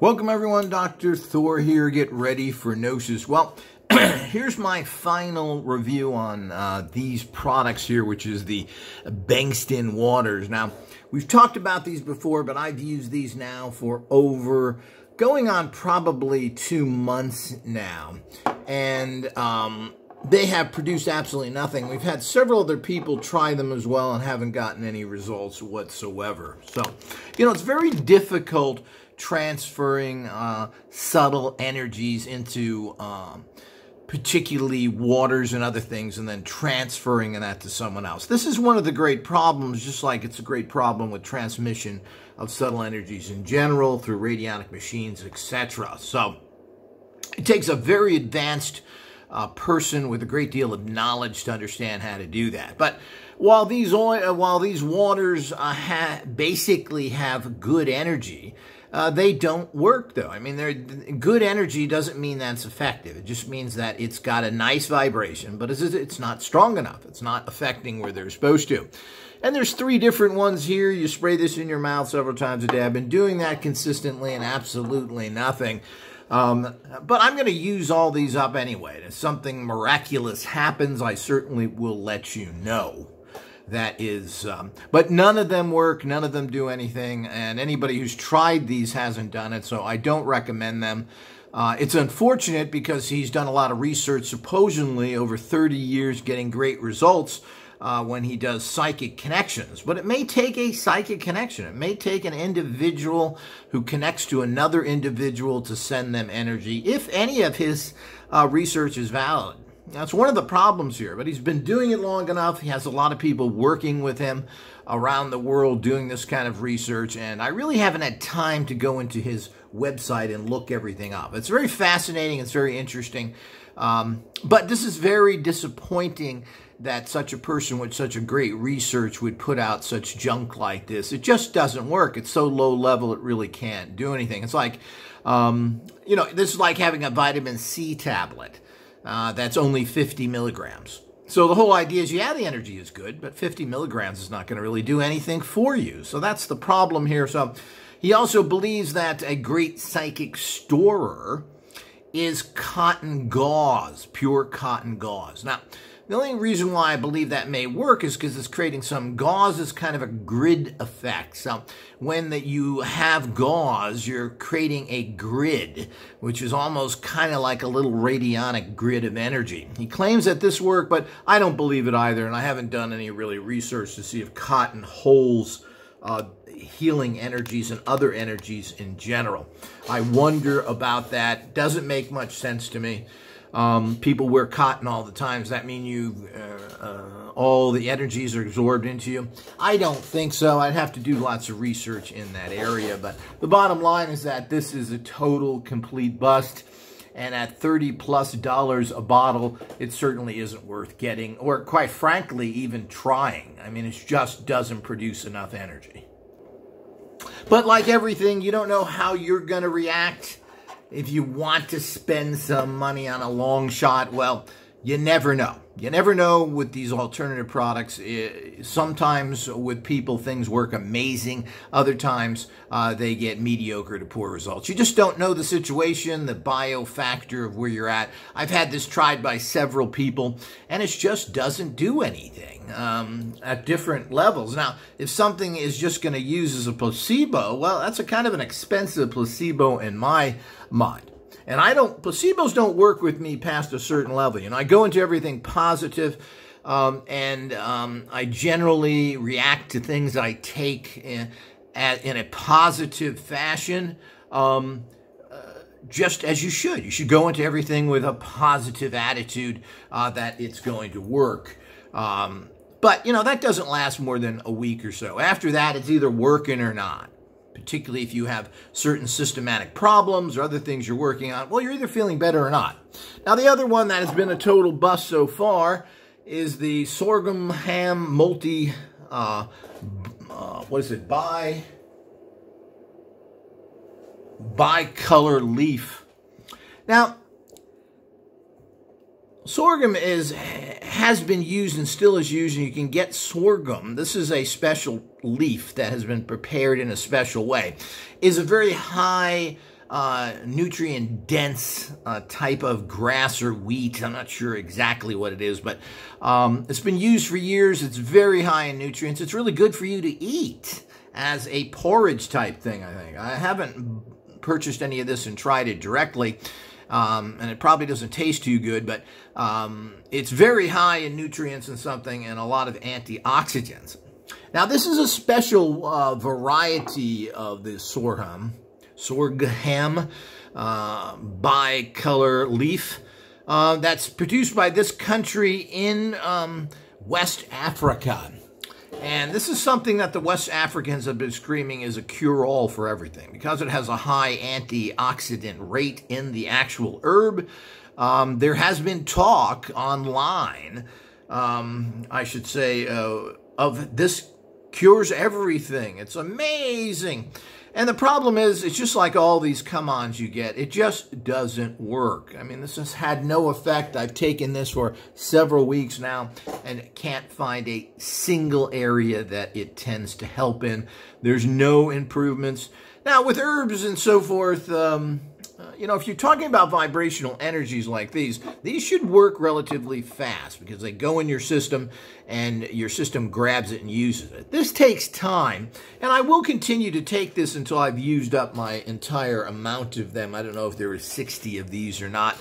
Welcome everyone, Dr. Thor here. Get ready for Gnosis. Well, here's my final review on these products here, which is the Bengston waters. Now, we've talked about these before, but I've used these now for going on probably 2 months now. And they have produced absolutely nothing. We've had several other people try them as well and haven't gotten any results whatsoever. So, it's very difficult transferring subtle energies into particularly waters and other things and then transferring that to someone else. This is one of the great problems, just like it's a great problem with transmission of subtle energies in general through radionic machines, etc. So it takes a very advanced person with a great deal of knowledge to understand how to do that. But while these waters basically have good energy, they don't work, though. I mean, good energy doesn't mean that's effective. It just means that it's got a nice vibration, but it's not strong enough. It's not affecting where they're supposed to. And there's 3 different ones here. You spray this in your mouth several times a day. I've been doing that consistently and absolutely nothing. But I'm going to use all these up anyway. If something miraculous happens, I certainly will let you know. That is, but none of them work, none of them do anything, and anybody who's tried these hasn't done it, so I don't recommend them. It's unfortunate because he's done a lot of research, supposedly over 30 years, getting great results when he does psychic connections. But it may take a psychic connection. It may take an individual who connects to another individual to send them energy, if any of his research is valid. That's one of the problems here, but he's been doing it long enough. He has a lot of people working with him around the world doing this kind of research, and I really haven't had time to go into his website and look everything up. It's very fascinating. It's very interesting, but this is very disappointing that such a person with such a great research would put out such junk like this. It just doesn't work. It's so low level, it really can't do anything. It's like, this is like having a vitamin C tablet. That's only 50 milligrams. So the whole idea is, yeah, the energy is good, but 50 milligrams is not going to really do anything for you. So that's the problem here. So he also believes that a great psychic storer is cotton gauze, pure cotton gauze. Now, the only reason why I believe that may work is because it's creating some gauze is kind of a grid effect. So when you have gauze, you're creating a grid, which is almost kind of like a little radionic grid of energy. He claims that this works, but I don't believe it either, and I haven't done any really research to see if cotton holds healing energies and other energies in general. I wonder about that. Doesn't make much sense to me. People wear cotton all the time. Does that mean all the energies are absorbed into you? I don't think so. I'd have to do lots of research in that area. But the bottom line is that this is a total, complete bust. And at $30+ a bottle, it certainly isn't worth getting, or quite frankly, even trying. I mean, it just doesn't produce enough energy. But like everything, you don't know how you're going to react. If you want to spend some money on a long shot, well, you never know. You never know with these alternative products. Sometimes with people, things work amazing. Other times, they get mediocre to poor results. You just don't know the situation, the bio factor of where you're at. I've had this tried by several people, and it just doesn't do anything at different levels. Now, if something is just going to use as a placebo, well, that's a kind of an expensive placebo in my mind. And placebos don't work with me past a certain level. I go into everything positive, and I generally react to things I take in a positive fashion, just as you should. You should go into everything with a positive attitude that it's going to work. But, that doesn't last more than a week or so. After that, it's either working or not. Particularly if you have certain systematic problems or other things you're working on, well, you're either feeling better or not. Now, the other one that has been a total bust so far is the Sorghum Ham Multi, bicolor leaf. Now, sorghum has been used and still is used, and you can get sorghum. This is a special leaf that has been prepared in a special way. Is a very high nutrient-dense type of grass or wheat. I'm not sure exactly what it is, but it's been used for years. It's very high in nutrients. It's really good for you to eat as a porridge type thing, I think. I haven't purchased any of this and tried it directly, and it probably doesn't taste too good, but it's very high in nutrients and something, and a lot of antioxidants. Now, this is a special variety of the sorghum bicolor leaf that's produced by this country in West Africa. And this is something that the West Africans have been screaming is a cure-all for everything, because it has a high antioxidant rate in the actual herb. There has been talk online, I should say, of this cures everything. It's amazing. And the problem is, it's just like all these come-ons you get. It just doesn't work. I mean, this has had no effect. I've taken this for several weeks now and can't find a single area that it tends to help in. There's no improvements. Now, with herbs and so forth, you know, if you're talking about vibrational energies like these should work relatively fast because they go in your system and your system grabs it and uses it. This takes time, and I will continue to take this until I've used up my entire amount of them. I don't know if there were 60 of these or not.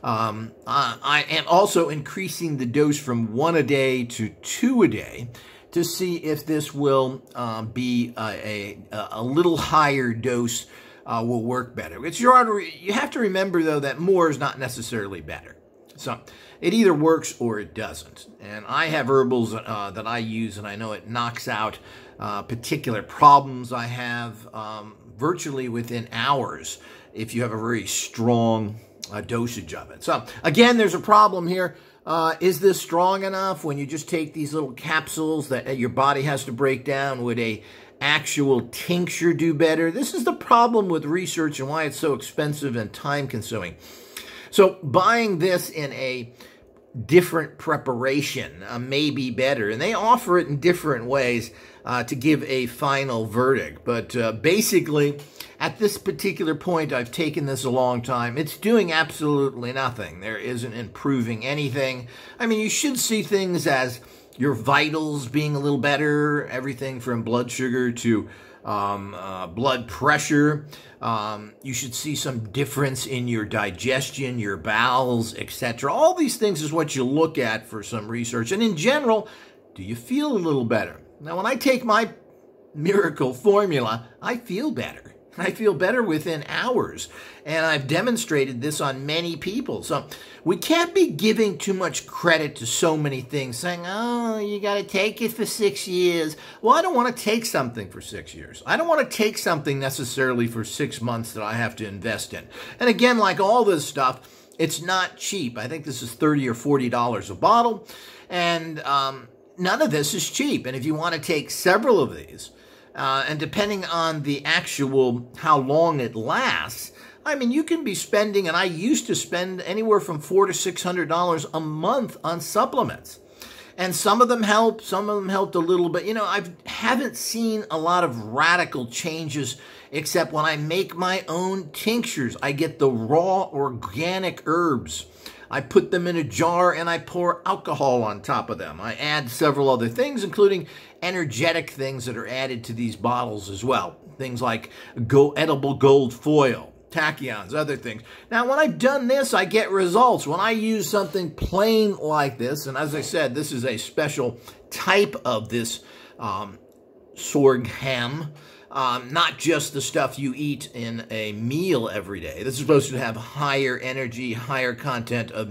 I am also increasing the dose from 1 a day to 2 a day to see if this will be a little higher dose will work better. You have to remember, though, that more is not necessarily better. So it either works or it doesn't. And I have herbals that I use, and I know it knocks out particular problems I have virtually within hours if you have a very strong dosage of it. So again, there's a problem here. Is this strong enough when you just take these little capsules that your body has to break down? Would a actual tincture do better? This is the problem with research and why it's so expensive and time-consuming. So buying this in a different preparation may be better, and they offer it in different ways to give a final verdict. But basically, at this particular point, I've taken this a long time. It's doing absolutely nothing. There isn't improving anything. I mean, you should see things as your vitals being a little better, everything from blood sugar to blood pressure. You should see some difference in your digestion, your bowels, etc. All these things is what you look at for some research. And in general, do you feel a little better? Now, when I take my miracle formula, I feel better. I feel better within hours, and I've demonstrated this on many people. So we can't be giving too much credit to so many things, saying, oh, you got to take it for 6 years. Well, I don't want to take something for 6 years. I don't want to take something necessarily for 6 months that I have to invest in. And again, like all this stuff, it's not cheap. I think this is $30 or $40 a bottle, and none of this is cheap. And if you want to take several of these, and depending on the actual, how long it lasts, I mean, you can be spending, and I used to spend anywhere from $400 to $600 a month on supplements. And some of them help, some of them helped a little, but, you know, I haven't seen a lot of radical changes except when I make my own tinctures. I get the raw organic herbs. I put them in a jar and I pour alcohol on top of them. I add several other things, including energetic things that are added to these bottles as well. Things like edible gold foil, tachyons, other things. Now, when I've done this, I get results. When I use something plain like this, and as I said, this is a special type of this sorghum, not just the stuff you eat in a meal every day. This is supposed to have higher energy, higher content of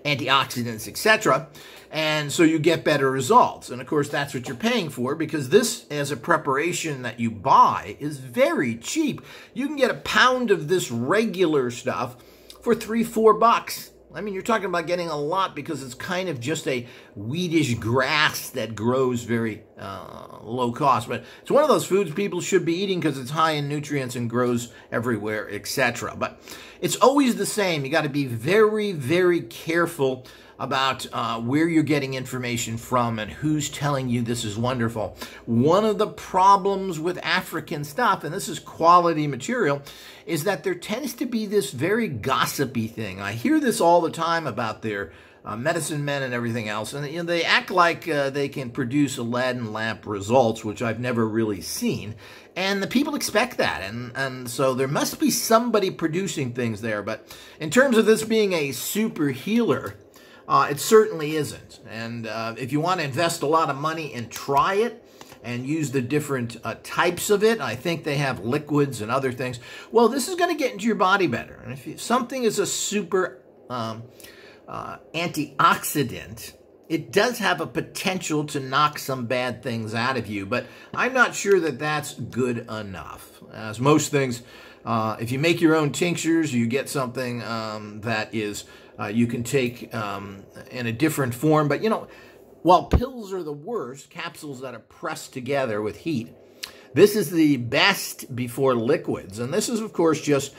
antioxidants, etc. And so you get better results. And of course, that's what you're paying for, because this, as a preparation that you buy, is very cheap. You can get a pound of this regular stuff for $3-4. I mean, you're talking about getting a lot because it's kind of just a weedish grass that grows very low cost. But it's one of those foods people should be eating because it's high in nutrients and grows everywhere, etc. But it's always the same. You got to be very, very careful about where you're getting information from and who's telling you this is wonderful. One of the problems with African stuff, and this is quality material, is that there tends to be this very gossipy thing. I hear this all the time about their medicine men and everything else, and you know, they act like they can produce Aladdin lamp results, which I've never really seen, and the people expect that, and so there must be somebody producing things there. But in terms of this being a super healer, it certainly isn't. And if you want to invest a lot of money and try it and use the different types of it, I think they have liquids and other things. Well, this is going to get into your body better. And if something is a super antioxidant, it does have a potential to knock some bad things out of you, but I'm not sure that that's good enough. As most things, if you make your own tinctures, you get something that is you can take in a different form. But, you know, while pills are the worst, capsules that are pressed together with heat, this is the best before liquids. And this is, of course, just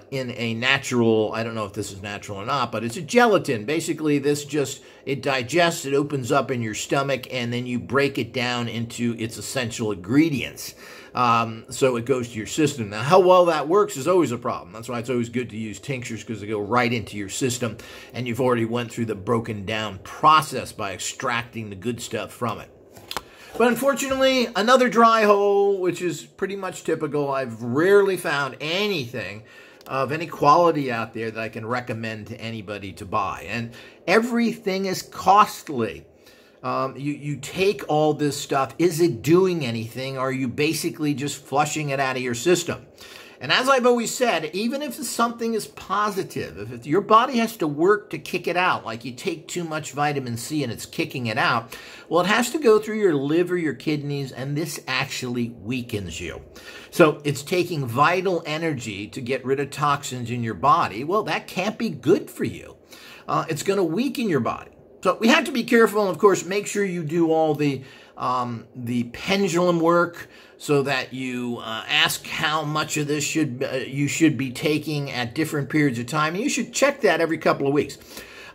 in a natural, I don't know if this is natural or not, but it's a gelatin. Basically, this just, it digests, it opens up in your stomach, and then you break it down into its essential ingredients. So it goes to your system. Now, how well that works is always a problem. That's why it's always good to use tinctures, because they go right into your system, and you've already went through the broken down process by extracting the good stuff from it. But unfortunately, another dry hole, which is pretty much typical. I've rarely found anything of any quality out there that I can recommend to anybody to buy. And everything is costly. You take all this stuff. Is it doing anything? Or are you basically just flushing it out of your system? And as I've always said, even if something is positive, if your body has to work to kick it out, like you take too much vitamin C and it's kicking it out, well, it has to go through your liver, your kidneys, and this actually weakens you. So it's taking vital energy to get rid of toxins in your body. Well, that can't be good for you. It's going to weaken your body. So we have to be careful, and of course, make sure you do all the pendulum work, so that you ask how much of this you should be taking at different periods of time. And you should check that every couple of weeks.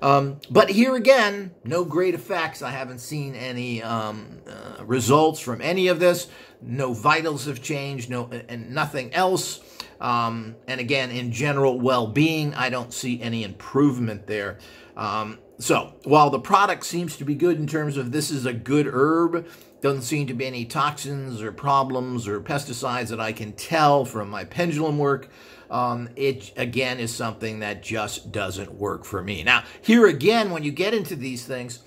But here again, no great effects. I haven't seen any results from any of this. No vitals have changed, and nothing else. And again, in general well-being, I don't see any improvement there. So while the product seems to be good in terms of this is a good herb, doesn't seem to be any toxins or problems or pesticides that I can tell from my pendulum work. It, again, is something that just doesn't work for me. Now, here again, when you get into these things,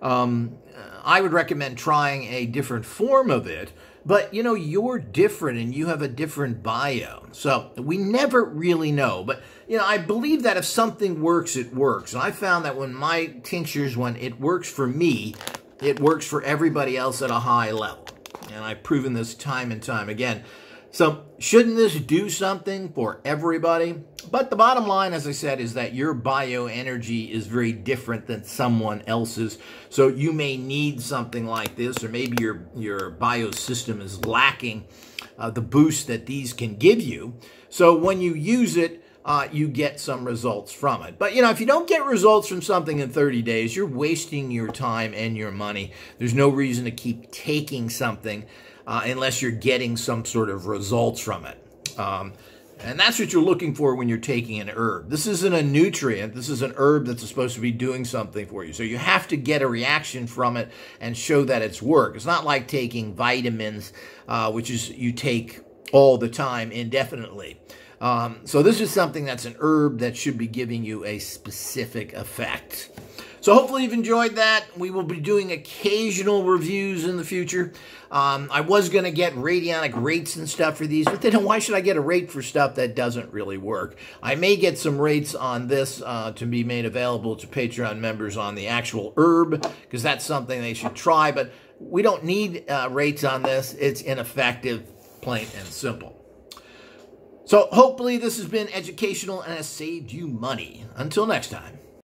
I would recommend trying a different form of it. But, you know, you're different and you have a different bio. So we never really know. But, you know, I believe that if something works, it works. And I found that when my tinctures, when it works for me, it works for everybody else at a high level. And I've proven this time and time again. So shouldn't this do something for everybody? But the bottom line, as I said, is that your bioenergy is very different than someone else's. So you may need something like this, or maybe your biosystem is lacking the boost that these can give you. So when you use it, you get some results from it. But, you know, if you don't get results from something in 30 days, you're wasting your time and your money. There's no reason to keep taking something unless you're getting some sort of results from it. And that's what you're looking for when you're taking an herb. This isn't a nutrient. This is an herb that's supposed to be doing something for you. So you have to get a reaction from it and show that it's work. It's not like taking vitamins, which is you take all the time indefinitely. So this is something that's an herb that should be giving you a specific effect. So hopefully you've enjoyed that. We will be doing occasional reviews in the future. I was going to get radionic rates and stuff for these, but then why should I get a rate for stuff that doesn't really work? I may get some rates on this to be made available to Patreon members on the actual herb, because that's something they should try, but we don't need rates on this. It's ineffective, plain and simple. So hopefully this has been educational and has saved you money. Until next time.